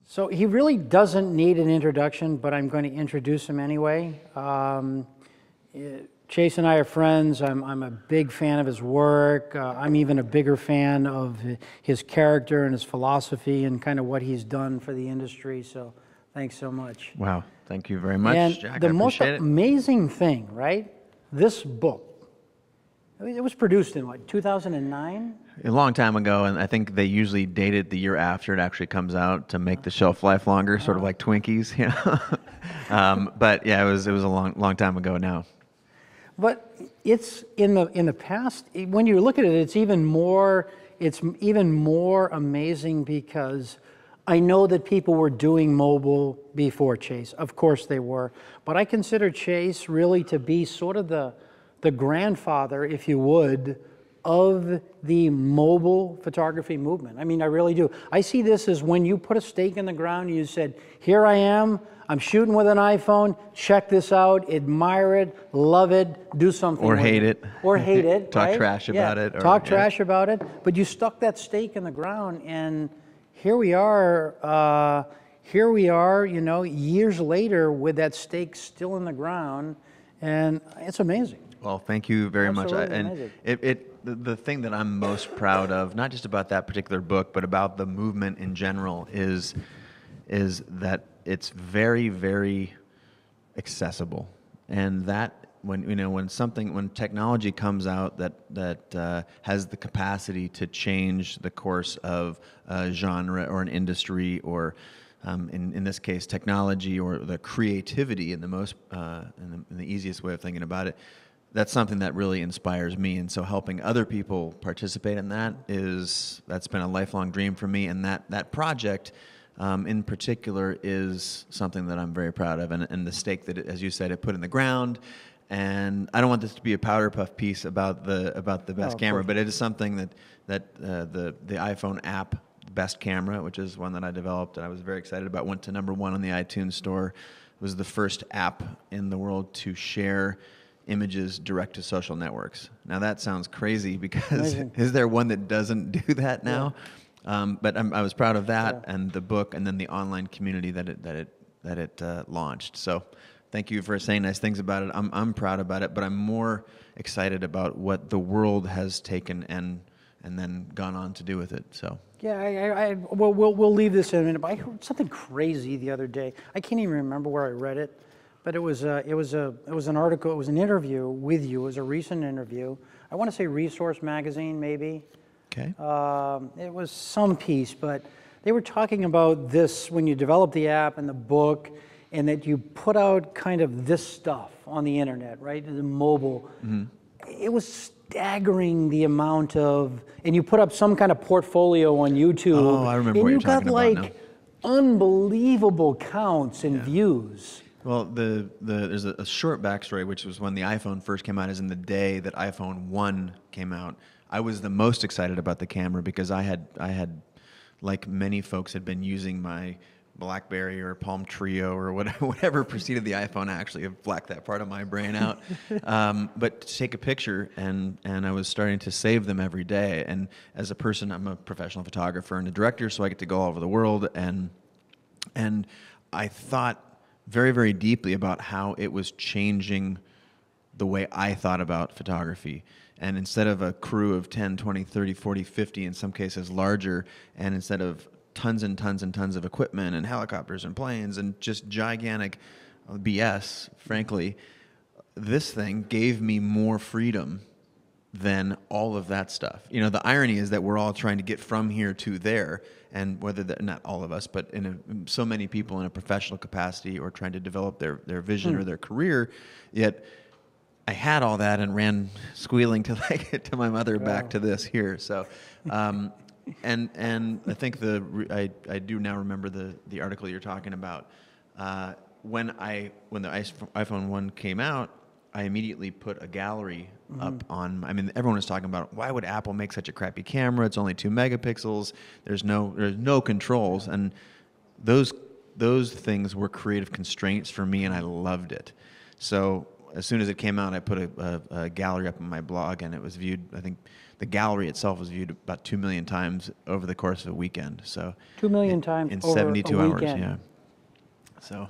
So he really doesn't need an introduction, but I'm going to introduce him anyway. Chase and I are friends. I'm a big fan of his work. I'm even a bigger fan of his character and his philosophy and kind of what he's done for the industry. So thanks so much. Wow, thank you very much, And Jack. the I most appreciate it. amazing thing, right? This book, it was produced in what, 2009? A long time ago, and I think they usually date it the year after it actually comes out to make the shelf life longer, sort of like Twinkies, you know. But yeah, it was a long time ago now. But it's in the past. When you look at it, it's even more amazing because I know that people were doing mobile before Chase. Of course they were, but I consider Chase really to be sort of the grandfather, if you would, of the mobile photography movement. I mean, I really do. I see this as when you put a stake in the ground and you said, here I am, I'm shooting with an iPhone, check this out, admire it, love it, do something Or with hate it. Or hate it, Talk right? trash about it. Or, Talk trash about it, but you stuck that stake in the ground, and here we are, you know, years later with that stake still in the ground, and it's amazing. Well, thank you very much. Absolutely And the thing that I'm most proud of, not just about that particular book, but about the movement in general, is that it's very, very accessible, and that when technology comes out that has the capacity to change the course of a genre or an industry, or in this case technology or the creativity in the easiest way of thinking about it, that's something that really inspires me. And so helping other people participate in that's been a lifelong dream for me, and that project in particular is something that I'm very proud of, and the stake that, as you said, it put in the ground. And I don't want this to be a powder puff piece about the best camera, but it is something that the iPhone app, Best Camera, which is one that I developed and I was very excited about, went to #1 on the iTunes store. It was the first app in the world to share images direct to social networks. Now that sounds crazy, because is there one that doesn't do that now? Yeah. But I was proud of that, and the book, and then the online community that it launched. So thank you for saying nice things about it. I'm proud about it, but I'm more excited about what the world has taken and then gone on to do with it. So yeah, we'll leave this in a minute. But I heard something crazy the other day. I can't even remember where I read it, but it was an article. It was an interview with you. It was a recent interview. I want to say Resource Magazine, maybe. Okay. It was some piece, but they were talking about this when you develop the app and the book, and that you put out kind of this stuff on the internet, right? The mobile. Mm-hmm. It was staggering the amount of, and you put up some kind of portfolio on YouTube. Oh, I remember what you're talking about now. And you got like unbelievable counts and views. Well, there's a short backstory, which was when the iPhone first came out, is in the day that iPhone 1 came out. I was the most excited about the camera because I had, like many folks, had been using my BlackBerry or Palm Trio or whatever preceded the iPhone. I actually have blacked that part of my brain out. But to take a picture, and I was starting to save them every day. And as a person, I'm a professional photographer and a director, so I get to go all over the world. And I thought very, very deeply about how it was changing the way I thought about photography. And instead of a crew of 10, 20, 30, 40, 50, in some cases larger, and instead of tons and tons and tons of equipment and helicopters and planes and just gigantic BS, frankly, this thing gave me more freedom than all of that stuff. You know, the irony is that we're all trying to get from here to there, and whether that, not all of us, but so many people in a professional capacity or trying to develop their vision or their career, yet I had all that and ran squealing to my mother back to this here. So, and I think I do now remember the article you're talking about. When the iPhone 1 came out, I immediately put a gallery up on. I mean, everyone was talking about, why would Apple make such a crappy camera? It's only 2 megapixels. There's no controls, and those things were creative constraints for me, and I loved it. So as soon as it came out, I put a gallery up on my blog, and it was viewed, I think, the gallery itself was viewed about 2 million times over the course of a weekend. So 2 million times in over 72 a hours, weekend. yeah. So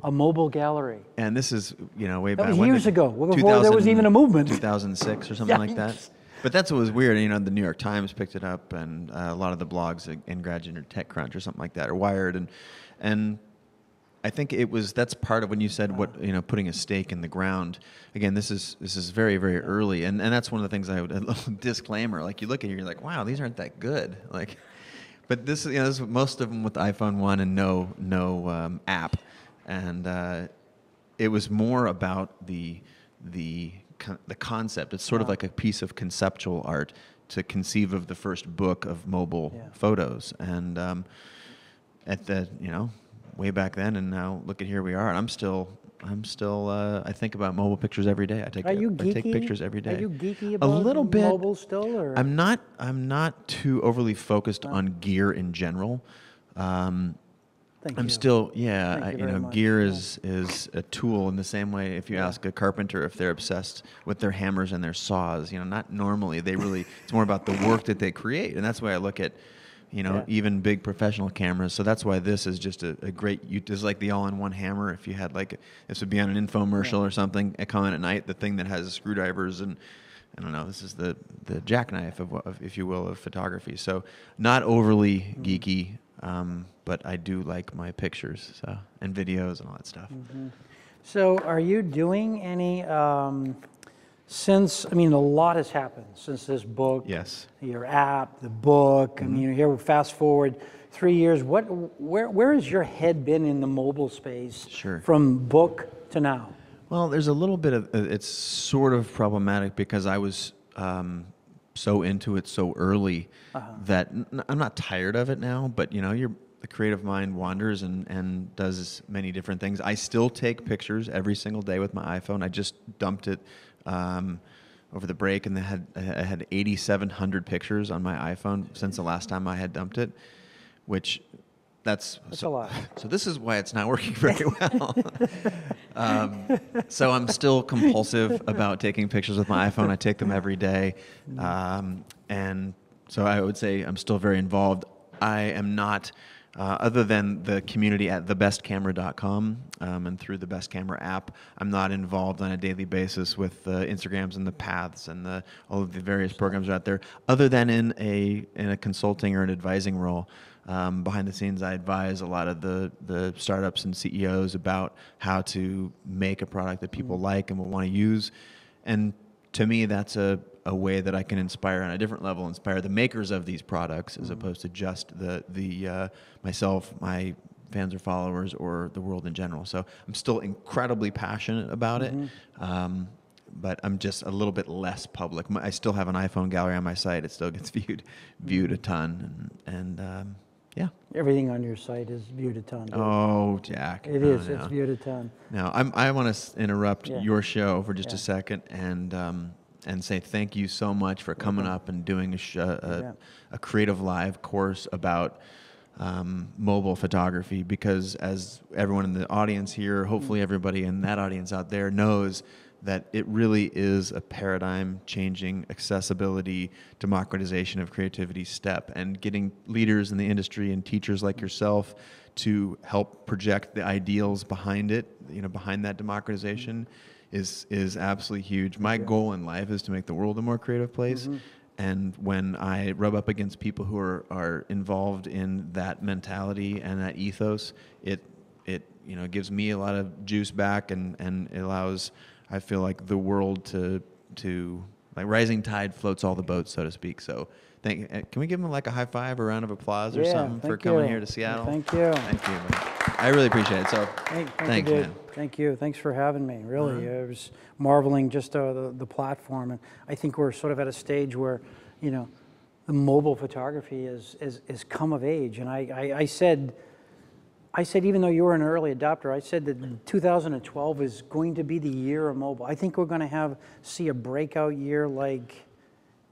A mobile gallery. and this is, way That back. was when years did- ago, before there was even a movement. 2006 or something like that. Yikes. But that's what was weird. The New York Times picked it up, and a lot of the blogs, Engadget or TechCrunch or something like that, or Wired, and I think that's part of when you said putting a stake in the ground. Again, this is very, very early, and that's one of the things a little disclaimer. Like you look at it, you're like, wow, these aren't that good. Like, but this is most of them with the iPhone 1 and no app, and it was more about the concept. It's sort of like a piece of conceptual art to conceive of the first book of mobile photos, and at the way back then, and now look at here we are. And I'm still I think about mobile pictures every day. I take pictures every day. Are you geeky about a little bit mobile still, or? I'm not too overly focused on gear in general. Thank I'm you. still, Thank you very much. gear is a tool in the same way if you ask a carpenter if they're obsessed with their hammers and their saws, not normally. It's more about the work that they create. And that's why I look at, even big professional cameras. So that's why this is just a great, this is like the all-in-one hammer. If you had this would be on an infomercial or something, come in at night, the thing that has screwdrivers and, I don't know, this is the jackknife of, if you will, of photography. So not overly geeky, but I do like my pictures and videos and all that stuff. So are you doing any, a lot has happened since this book. Yes. Your app, the book. I mean, here we fast forward 3 years. Where has your head been in the mobile space? Sure. From book to now? Well, there's a little bit of, it's sort of problematic because I was so into it so early that I'm not tired of it now, but the creative mind wanders and does many different things. I still take pictures every single day with my iPhone. I just dumped it over the break, and I had 8,700 pictures on my iPhone since the last time I had dumped it, which that's a lot. So this is why it's not working very well. So I'm still compulsive about taking pictures with my iPhone. I take them every day, and so I would say I'm still very involved. I am not. Other than the community at thebestcamera.com and through the Best Camera app, I'm not involved on a daily basis with the Instagrams and the Paths and all of the various programs out there. Other than in a consulting or an advising role, behind the scenes, I advise a lot of the startups and CEOs about how to make a product that people like and will want to use. And to me, that's a way that I can inspire on a different level, inspire the makers of these products as opposed to just the myself, my fans or followers, or the world in general. So I'm still incredibly passionate about it, but I'm just a little bit less public. I still have an iPhone gallery on my site. It still gets viewed a ton, and yeah. Everything on your site is viewed a ton. Oh, Jack. It is. It's viewed a ton. Now, I want to interrupt your show for just a second and say thank you so much for coming up and doing a Creative Live course about mobile photography, because as everyone in the audience here, hopefully everybody in that audience out there knows, that it really is a paradigm-changing accessibility, democratization of creativity step, and getting leaders in the industry and teachers like yourself to help project the ideals behind it, behind that democratization, is absolutely huge. My goal in life is to make the world a more creative place. And when I rub up against people who are involved in that mentality and that ethos, it gives me a lot of juice back, and it allows, I feel like, the world to like rising tide floats all the boats, so to speak. So can we give them like a high five or round of applause or something for coming here to Seattle? Thank you. Thank you. I really appreciate it. So thanks, man. Thank you. Thanks for having me. Really, I was marveling just the platform, and I think we're sort of at a stage where, the mobile photography is come of age. And I said, even though you were an early adopter, I said that 2012 is going to be the year of mobile. I think we're going to see a breakout year like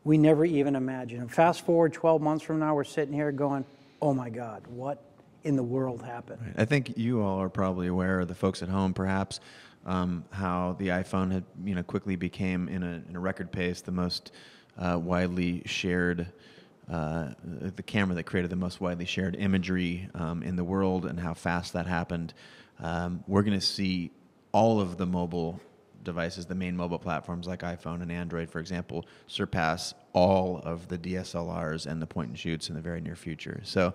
we never even imagined. And fast forward 12 months from now, we're sitting here going, oh my God, what in the world happened? Right. I think you all are probably aware, the folks at home perhaps, how the iPhone had quickly became in a record pace the most widely shared, the camera that created the most widely shared imagery in the world, and how fast that happened. We're going to see all of the mobile devices, the main mobile platforms like iPhone and Android, for example, surpass all of the DSLRs and the point and shoots in the very near future. So,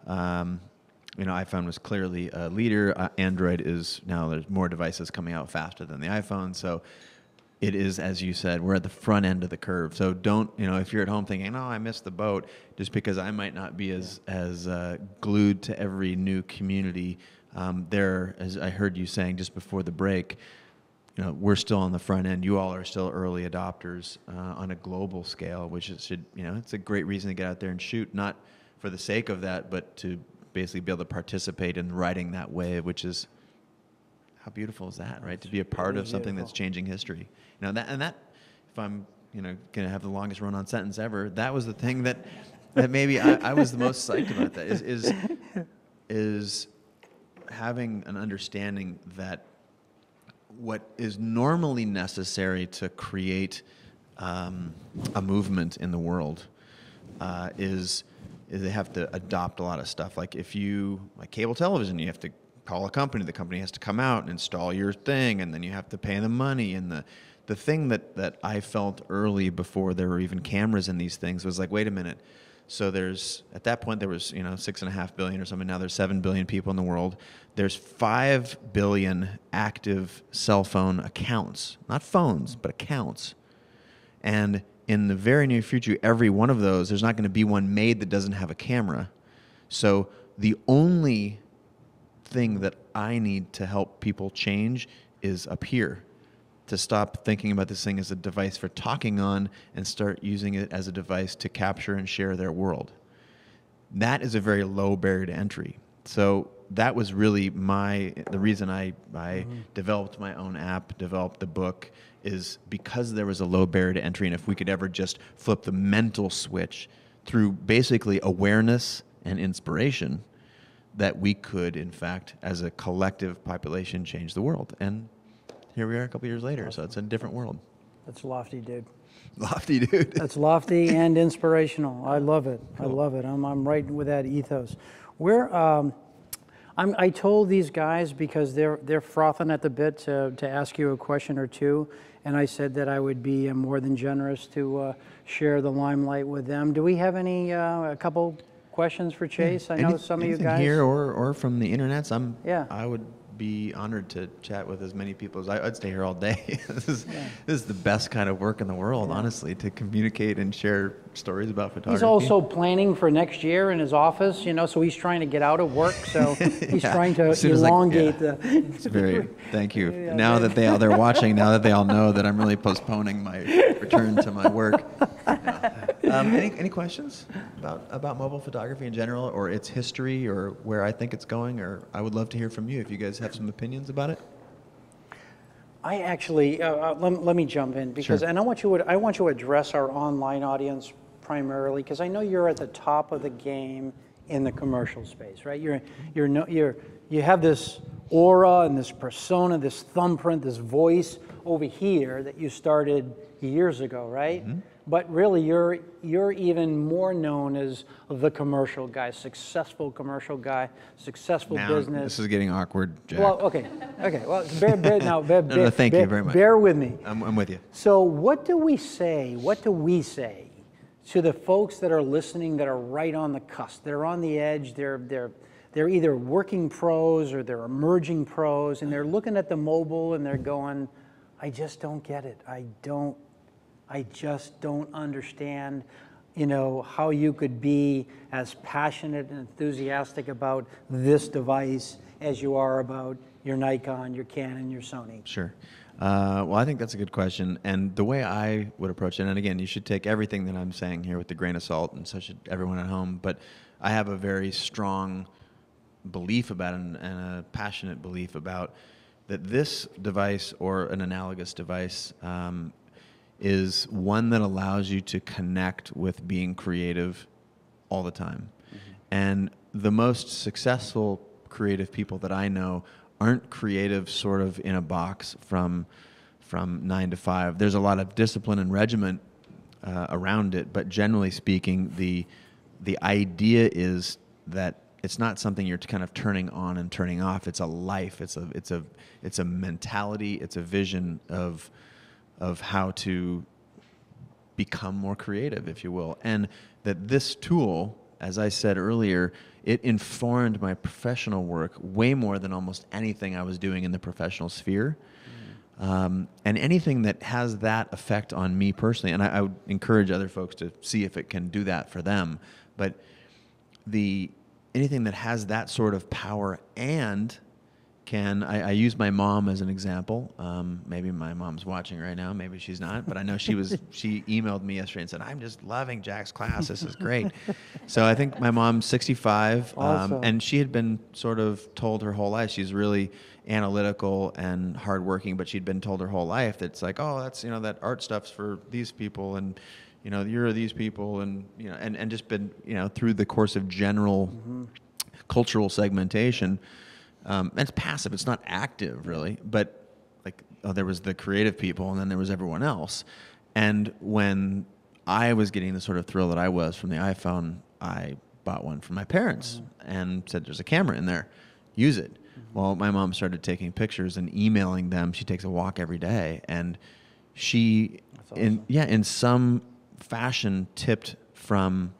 iPhone was clearly a leader. Android is now, there's more devices coming out faster than the iPhone. So it is, as you said, we're at the front end of the curve. So don't, if you're at home thinking, oh, I missed the boat, just because I might not be as glued to every new community. As I heard you saying just before the break, we're still on the front end. You all are still early adopters on a global scale, which it's a great reason to get out there and shoot, not for the sake of that, but to basically be able to participate in riding that wave, which is, how beautiful is that, right? To be a part of something that's changing history. That if I'm going to have the longest run-on sentence ever, that was the thing that maybe I was the most psyched about. That is having an understanding that what is normally necessary to create a movement in the world is they have to adopt a lot of stuff. Like like cable television, you have to call a company. The company has to come out and install your thing, and then you have to pay them money. And the thing that I felt early, before there were even cameras in these things, was like, wait a minute. So at that point there was 6.5 billion or something. Now there's 7 billion people in the world. There's 5 billion active cell phone accounts, not phones, but accounts. And in the very near future, every one of those, there's not going to be one made that doesn't have a camera. So the only thing that I need to help people change is up here, to stop thinking about this thing as a device for talking on and start using it as a device to capture and share their world. That is a very low barrier to entry. So that was really the reason I developed my own app, developed the book, is because there was a low barrier to entry. And if we could ever just flip the mental switch through basically awareness and inspiration, that we could, in fact, as a collective population, change the world. And here we are a couple years later, so it's a different world. That's lofty, dude. Lofty, dude. That's lofty and inspirational. I love it. Cool. I love it. I'm right with that ethos. I told these guys, because they're frothing at the bit to ask you a question or two, and I said that I would be more than generous to share the limelight with them. Do we have a couple questions for Chase? I know some of you guys here or from the internet. I would be honored to chat with as many people as I'd stay here all day. This is the best kind of work in the world, honestly, to communicate and share stories about photography. He's also planning for next year in his office, so he's trying to get out of work, so he's trying to elongate the... It's very, thank you. Now that they're watching, now that they all know that I'm really postponing my return to my work. Any questions about mobile photography in general, or its history, or where I think it's going? Or I would love to hear from you if you guys have some opinions about it. I actually let me jump in, because Sure. and I want you to address our online audience primarily, because I know you're at the top of the game in the commercial space, right? You have this aura and this persona, this thumbprint, this voice over here that you started years ago, right? Mm-hmm. But really, you're even more known as the commercial guy, successful commercial guy, successful business. This is getting awkward, Jack. Well, okay. Well, thank you very much. Bear with me. I'm with you. So, what do we say to the folks that are listening, that are right on the cusp? They're on the edge. They're either working pros or they're emerging pros, and they're looking at the mobile and they're going, I just don't get it. I just don't understand, how you could be as passionate and enthusiastic about this device as you are about your Nikon, your Canon, your Sony. Sure. Well, I think that's a good question. And the way I would approach it, and again, you should take everything that I'm saying here with a grain of salt, and so should everyone at home, but I have a very strong belief about it, and a passionate belief about that this device, or an analogous device, is one that allows you to connect with being creative all the time. Mm-hmm. And the most successful creative people that I know aren't creative sort of in a box from 9 to 5. There's a lot of discipline and regiment around it, but generally speaking, the idea is that it's not something you're kind of turning on and turning off. It's a life. It's a mentality. It's a vision of how to become more creative, if you will. And that this tool, as I said earlier, it informed my professional work way more than almost anything I was doing in the professional sphere. And anything that has that effect on me personally, and I would encourage other folks to see if it can do that for them, but anything that has that sort of power and I use my mom as an example. Maybe my mom's watching right now, maybe she's not, but I know she emailed me yesterday and said, I'm just loving Jack's class, this is great. So I think my mom's 65, Awesome. and she had been sort of told her whole life, she's really analytical and hardworking, but she'd been told her whole life that it's like, oh, that's, that art stuff's for these people, and you're these people, and and just been, through the course of general cultural segmentation. And it's passive, it's not active really, but there was the creative people and then there was everyone else. And when I was getting the sort of thrill that I was from the iPhone, I bought one for my parents and said, there's a camera in there, use it. Well, my mom started taking pictures and emailing them. She takes a walk every day, and she, That's awesome. in some fashion, tipped from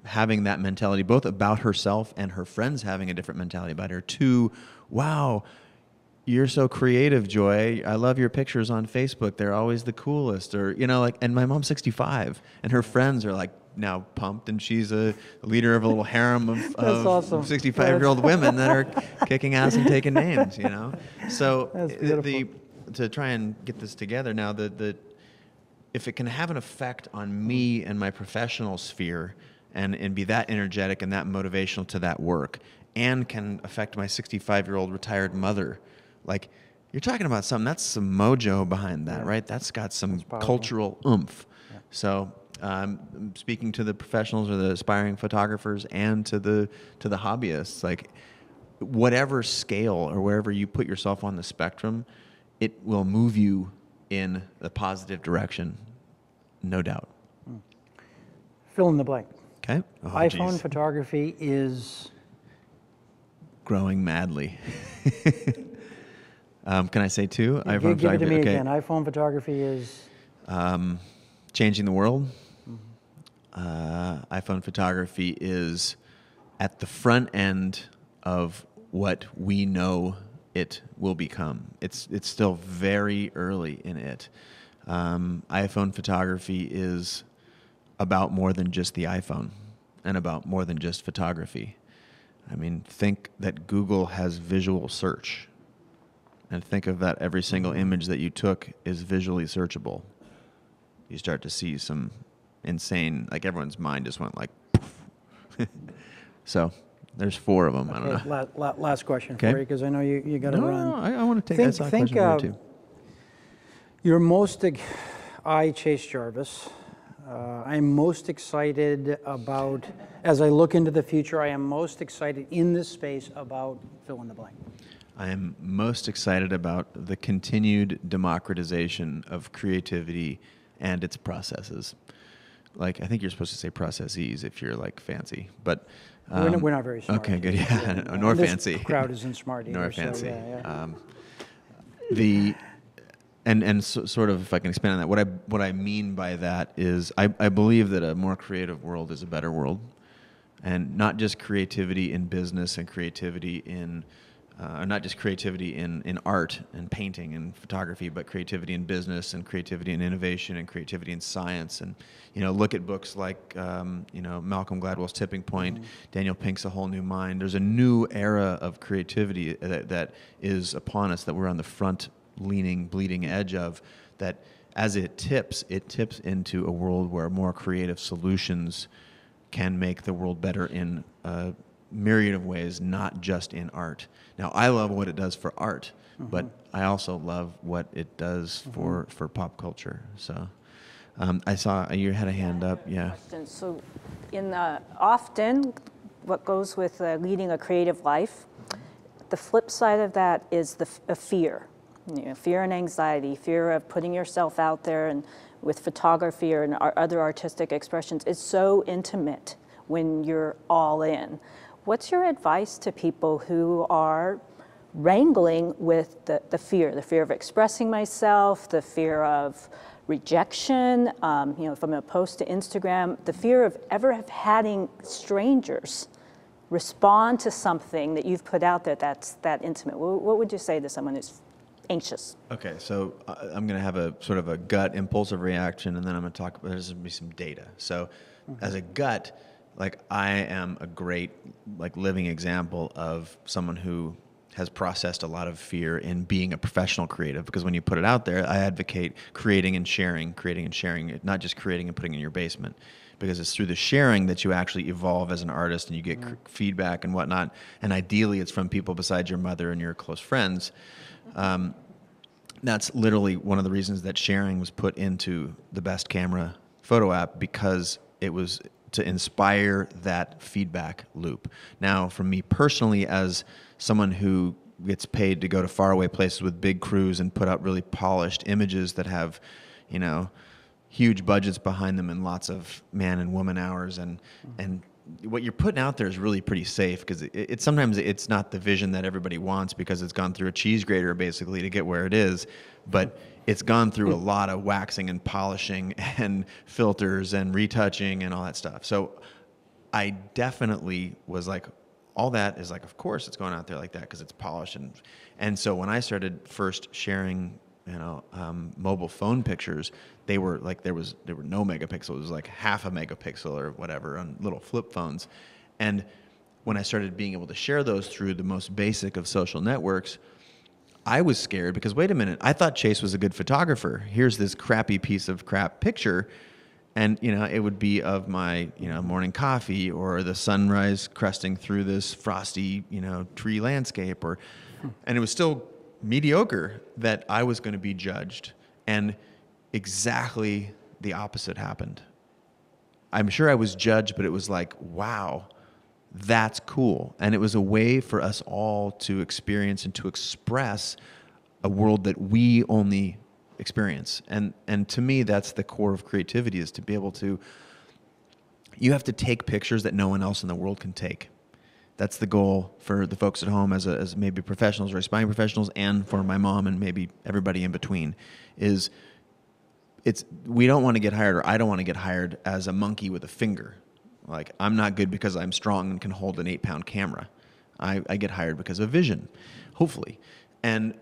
having that mentality, both about herself and her friends having a different mentality about her, to, wow, you're so creative, Joy. I love your pictures on Facebook. They're always the coolest. Or, and my mom's 65, and her friends are now pumped, and she's a leader of a little harem of awesome. 65-year-old women that are kicking ass and taking names, So That's beautiful. to try and get this together now, if it can have an effect on me and my professional sphere, and be that energetic and that motivational to that work, and can affect my 65-year-old retired mother, you're talking about something, that's some mojo behind that, right? That's got some cultural oomph. Yeah. So speaking to the professionals or the aspiring photographers and to the hobbyists, whatever scale or wherever you put yourself on the spectrum, it will move you in the positive direction, no doubt. Fill in the blank. Okay. Oh, iPhone geez. photography is Growing madly. Can I say two? Give it to me again. iPhone photography is changing the world. iPhone photography is at the front end of what we know it will become. It's still very early in it. iPhone photography is about more than just the iPhone and about more than just photography. I mean, think that Google has visual search, and think of that every single image that you took is visually searchable. You start to see some insane, everyone's mind just went poof. So there's 4 of them. okay, I don't know. Last question Okay. for you, because I know you got to run. No, I want to take that question for you too. You're Chase Jarvis. I'm most excited about, as I look into the future, I am most excited in this space about fill in the blank. I am most excited about the continued democratization of creativity and its processes. I think you're supposed to say processes if you're fancy, but we're not very smart. Okay, good. Yeah, nor this fancy. This crowd isn't smart either. Nor fancy. So, Sort of, if I can expand on that, what I mean by that is I believe that a more creative world is a better world, and not just creativity in business and creativity in not just creativity in art and painting and photography, but creativity in business and creativity in innovation and creativity in science. And look at books like Malcolm Gladwell's Tipping Point, Daniel Pink's A Whole New Mind. There's a new era of creativity that is upon us, that we're on the front leaning, bleeding edge of, that as it tips into a world where more creative solutions can make the world better in a myriad of ways, not just in art. Now, I love what it does for art, but I also love what it does for pop culture. So I saw you had a hand up. Yeah. So often what goes with leading a creative life, the flip side of that is a fear. Fear and anxiety, fear of putting yourself out there and with photography or other artistic expressions is so intimate when you're all in. What's your advice to people who are wrangling with the fear of expressing myself, the fear of rejection, from a post to Instagram, the fear of ever having strangers respond to something that you've put out there that's that intimate? What would you say to someone who's anxious? Okay, so I'm going to have a sort of a gut impulsive reaction, and then I'm going to talk about, there's going to be some data. So as a gut, like I am a great living example of someone who has processed a lot of fear in being a professional creative, because when you put it out there, I advocate creating and sharing, not just creating and putting in your basement, because it's through the sharing that you actually evolve as an artist and you get feedback and whatnot. And ideally it's from people besides your mother and your close friends. That's literally one of the reasons that sharing was put into the best camera photo app, because it was to inspire that feedback loop. Now, for me personally, as someone who gets paid to go to faraway places with big crews and put out really polished images that have, huge budgets behind them and lots of man and woman hours, and what you're putting out there is really pretty safe, because sometimes it's not the vision that everybody wants, because it's gone through a cheese grater basically to get where it is, but it's gone through a lot of waxing and polishing and filters and retouching and all that stuff. So I definitely was like, all that is like, of course it's going out there like that because it's polished. And so when I started first sharing, mobile phone pictures, they were like, there were no megapixels. It was like half a megapixel or whatever on little flip phones. And when I started being able to share those through the most basic of social networks, I was scared because, wait a minute, I thought Chase was a good photographer. Here's this crappy piece of crap picture. And, it would be of my, morning coffee or the sunrise cresting through this frosty, tree landscape, and it was still mediocre that I was going to be judged. And exactly the opposite happened. I'm sure I was judged, but it was like, wow, that's cool. And it was a way for us all to experience and to express a world that we only experience. And to me, that's the core of creativity, is to be able to, you have to take pictures that no one else in the world can take. That's the goal for the folks at home as maybe professionals or aspiring professionals, and for my mom and maybe everybody in between, is we don't want to get hired, or I don't want to get hired as a monkey with a finger. Like, I'm not good because I'm strong and can hold an 8-pound camera. I get hired because of vision, hopefully. And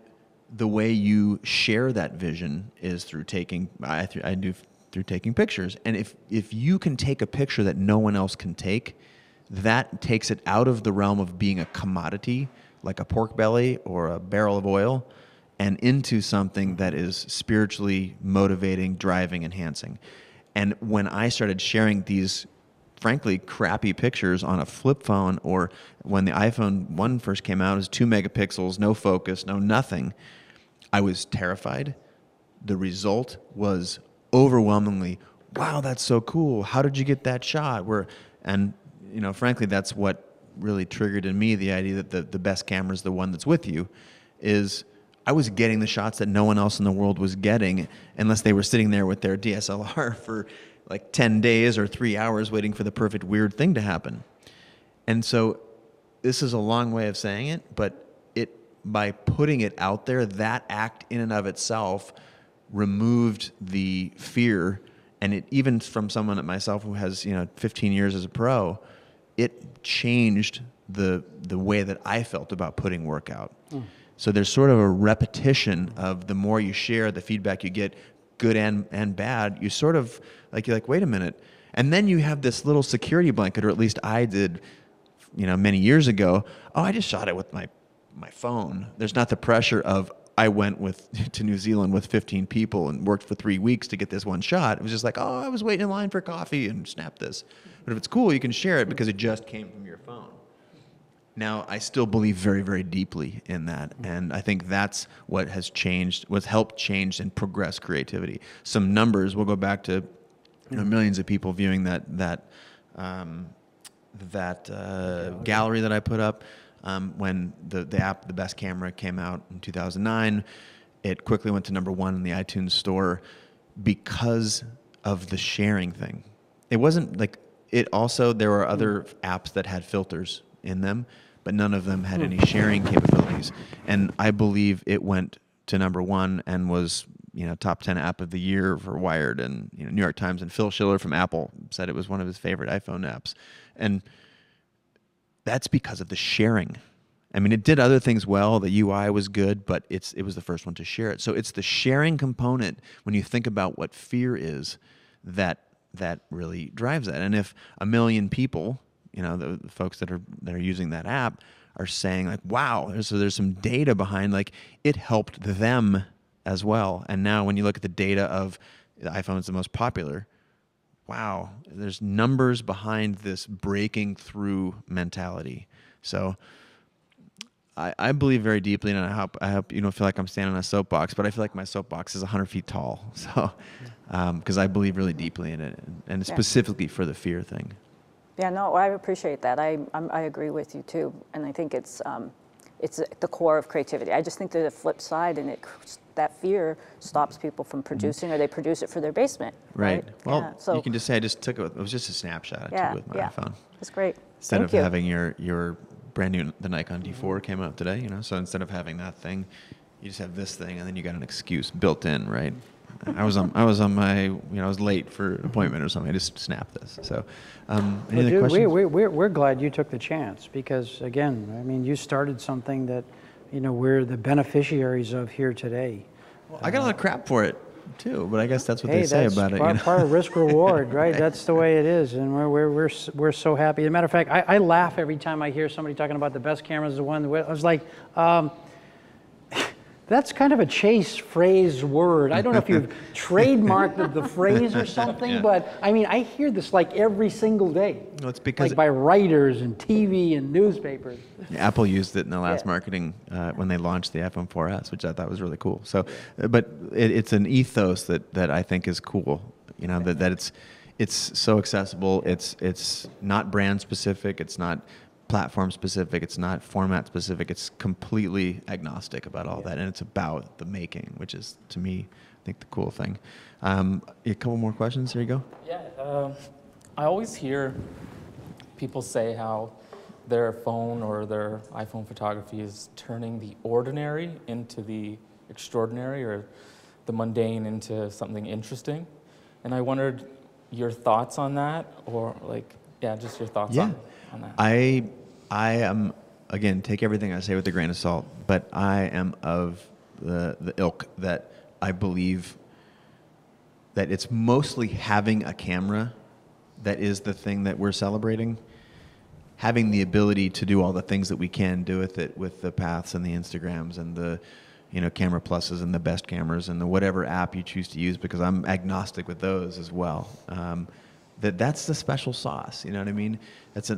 the way you share that vision is through taking pictures. And if you can take a picture that no one else can take, that takes it out of the realm of being a commodity, like a pork belly or a barrel of oil, and into something that is spiritually motivating, driving, enhancing. And when I started sharing these, frankly, crappy pictures on a flip phone, or when the iPhone 1 first came out, it was 2 megapixels, no focus, no nothing, I was terrified. The result was overwhelmingly, wow, that's so cool. How did you get that shot? Frankly, that's what really triggered in me the idea that the best camera is the one that's with you. Is I was getting the shots that no one else in the world was getting, unless they were sitting there with their DSLR for like 10 days or 3 hours waiting for the perfect weird thing to happen. And so this is a long way of saying it, but by putting it out there, that act in and of itself removed the fear. And it, even from someone like myself who has 15 years as a pro, it changed the way that I felt about putting work out. So there's sort of a repetition of, the more you share, the feedback you get, good and bad, you sort of you're like, wait a minute. And then you have this little security blanket, or at least I did, many years ago. Oh, I just shot it with my phone. There's not the pressure of, I went to New Zealand with 15 people and worked for 3 weeks to get this one shot. It was just like, oh, I was waiting in line for coffee and snapped this. But if it's cool, you can share it because it just came from your phone. Now, I still believe very, very deeply in that. And I think that's what has changed, what's helped change and progress creativity. Some numbers, we'll go back to millions of people viewing that gallery that I put up. When the app, The Best Camera, came out in 2009, it quickly went to #1 in the iTunes store. because of the sharing thing. It wasn't like, it also, there were other apps that had filters in them, but none of them had any sharing capabilities. And I believe it went to #1 and was, top 10 app of the year for Wired and New York Times, and Phil Schiller from Apple said it was one of his favorite iPhone apps. And that's because of the sharing. I mean, it did other things well. The UI was good, but it was the first one to share it. So it's the sharing component, when you think about what fear is, that really drives that. And if 1 million people, the folks that are using that app are saying like, wow, there's some data behind, like, it helped them as well. And now when you look at the data of the iPhone is the most popular, wow, there's numbers behind this breaking through mentality. So I believe very deeply, and I hope you don't feel like I'm standing on a soapbox, but I feel like my soapbox is 100 feet tall. So, because I believe really deeply in it, and specifically for the fear thing. Yeah, no, I appreciate that. I agree with you too, and I think it's the core of creativity. I just think there's a flip side, and that fear stops people from producing, or they produce it for their basement. Right. Well, yeah, so you can just say it was just a snapshot I took with my iPhone. That's great. Instead Thank of you. having your brand new, the Nikon D4 came out today, so instead of having that thing, you just have this thing, and then you got an excuse built in, right? I was on my, I was late for an appointment or something. I just snapped this. So, any other questions? We're glad you took the chance, because again, I mean, you started something that, we're the beneficiaries of here today. Well, I got a lot of crap for it too, but I guess that's what they say about it. Part of risk reward, right? That's the way it is, and we're so happy. As a matter of fact, I laugh every time I hear somebody talking about the best camera is the one. I was like, that's kind of a Chase phrase word. I don't know if you've trademarked the phrase or something, but I mean, I hear this like every single day. Well, it's because by writers and TV and newspapers. Apple used it in the last marketing when they launched the iPhone 4S, which I thought was really cool. So, but it's an ethos that I think is cool. That it's so accessible. It's not brand specific. It's not platform specific, it's not format specific, it's completely agnostic about all that, and it's about the making, which is, to me, I think the cool thing. A couple more questions, there you go. Yeah, I always hear people say how their phone or their iPhone photography is turning the ordinary into the extraordinary, or the mundane into something interesting. And I wondered your thoughts on that, or just your thoughts on that. I am, again, take everything I say with a grain of salt, but I am of the ilk that I believe that it's mostly having a camera that is the thing that we're celebrating. Having the ability to do all the things that we can do with it, with the Paths and the Instagrams and the Camera Pluses and the best cameras and the whatever app you choose to use, because I'm agnostic with those as well. That's the special sauce, you know what I mean? That's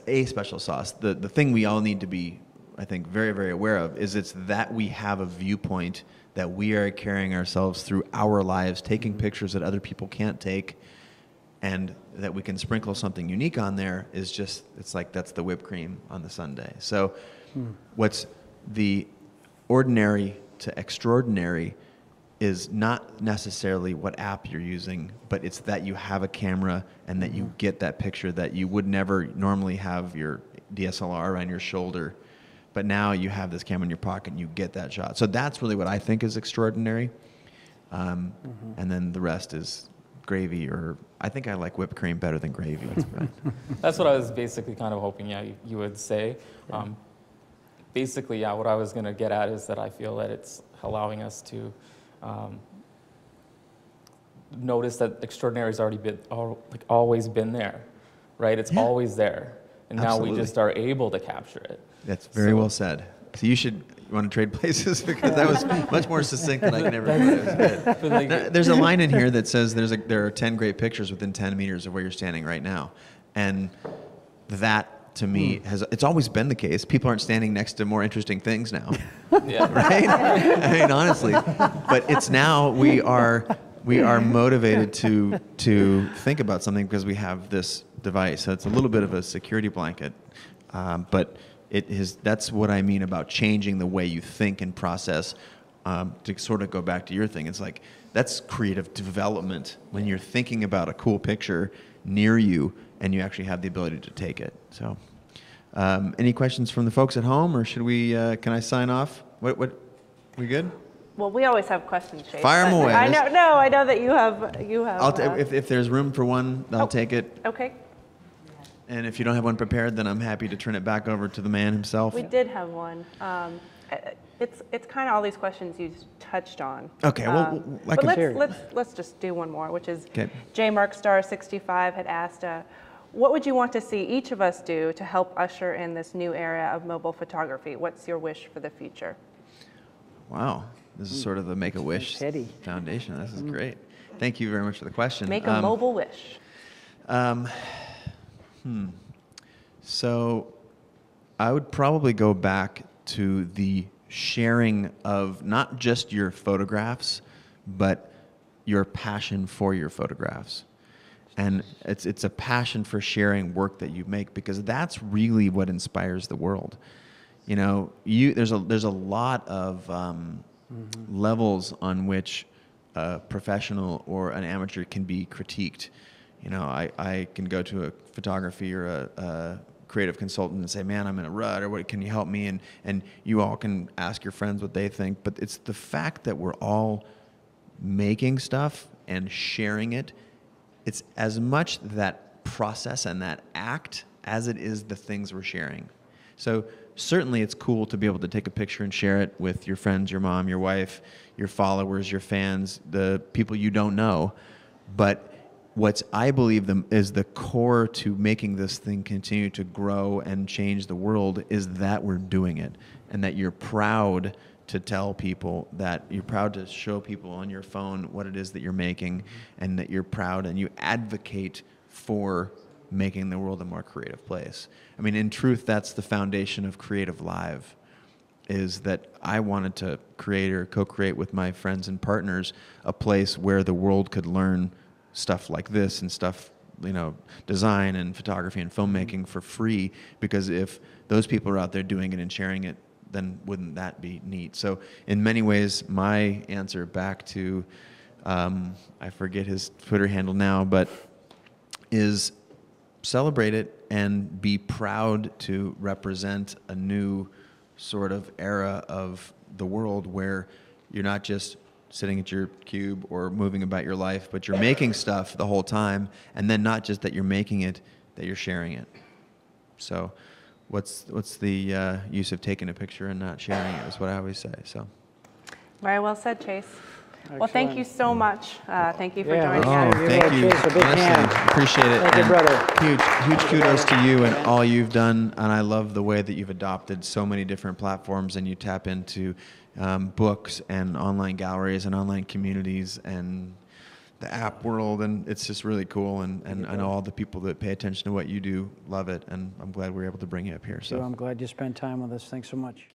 a special sauce. The thing we all need to be, I think, very, very aware of is it's that we have a viewpoint, that we are carrying ourselves through our lives, taking pictures that other people can't take, and that we can sprinkle something unique on there is just, it's like that's the whipped cream on the sundae. So what's the ordinary to extraordinary is not necessarily what app you're using, but it's that you have a camera and that you get that picture that you would never normally have your DSLR on your shoulder, but now you have this camera in your pocket and you get that shot. So that's really what I think is extraordinary. And then the rest is gravy, or I think I like whipped cream better than gravy. That's what I was basically kind of hoping you would say. Basically, what I was going to get at is that I feel that it's allowing us to notice that extraordinary's always been there, right? It's always there, and Absolutely. Now we just are able to capture it. That's very well said. So you want to trade places, because that was much more succinct than I can ever put it. Was good. There's a line in here that says there are 10 great pictures within 10 meters of where you're standing right now, and that, to me, it's always been the case. People aren't standing next to more interesting things now. Yeah. Right? I mean, honestly. But it's now we are motivated to think about something because we have this device. So it's a little bit of a security blanket. But that's what I mean about changing the way you think and process. To sort of go back to your thing, it's like that's creative development when you're thinking about a cool picture near you and you actually have the ability to take it. So, any questions from the folks at home, or should we? Can I sign off? What? We good? Well, we always have questions, Chase. Fire 'em but away. I know. No, I know that you have. If there's room for one, I'll take it. Okay. And if you don't have one prepared, then I'm happy to turn it back over to the man himself. We did have one. It's kind of all these questions you touched on. Okay, well, I but can let's just do one more, which is Okay. J Mark Star 65 had asked, what would you want to see each of us do to help usher in this new era of mobile photography? What's your wish for the future? Wow, this is sort of the Make-A-Wish Heady. Foundation. This is great. Thank you very much for the question. Make a mobile wish. So I would probably go back to the sharing of not just your photographs, but your passion for your photographs. And it's a passion for sharing work that you make, because that's really what inspires the world. You know, there's a lot of levels on which a professional or an amateur can be critiqued. You know, I can go to a photography or a creative consultant and say, man, I'm in a rut, or what, can you help me? And you all can ask your friends what they think. But it's the fact that we're all making stuff and sharing it. It's as much that process and that act as it is the things we're sharing. So certainly it's cool to be able to take a picture and share it with your friends, your mom, your wife, your followers, your fans, the people you don't know. But what's, I believe, is the core to making this thing continue to grow and change the world is that we're doing it, and that you're proud to tell people, that you're proud to show people on your phone what it is that you're making, and that you're proud and you advocate for making the world a more creative place. I mean, in truth, that's the foundation of Creative Live, is that I wanted to create or co-create with my friends and partners a place where the world could learn stuff like this and stuff, you know, design and photography and filmmaking for free, because if those people are out there doing it and sharing it, then wouldn't that be neat? So in many ways, my answer back to, I forget his Twitter handle now, but is celebrate it and be proud to represent a new sort of era of the world where you're not just sitting at your cube or moving about your life, but you're making stuff the whole time, and then not just that you're making it, that you're sharing it. So what's the use of taking a picture and not sharing it, is what I always say. So Very well said, Chase. Well, thank you so much. Thank you for Yeah. joining Oh, us. thank you. Chase, a big Honestly, hand. appreciate it. Thank you, And brother. Huge kudos to you and all you've done. And I love the way that you've adopted so many different platforms, and you tap into books and online galleries and online communities and the app world. And it's just really cool. And I know all the people that pay attention to what you do love it. And I'm glad we were able to bring you up here. So So I'm glad you spent time with us. Thanks so much.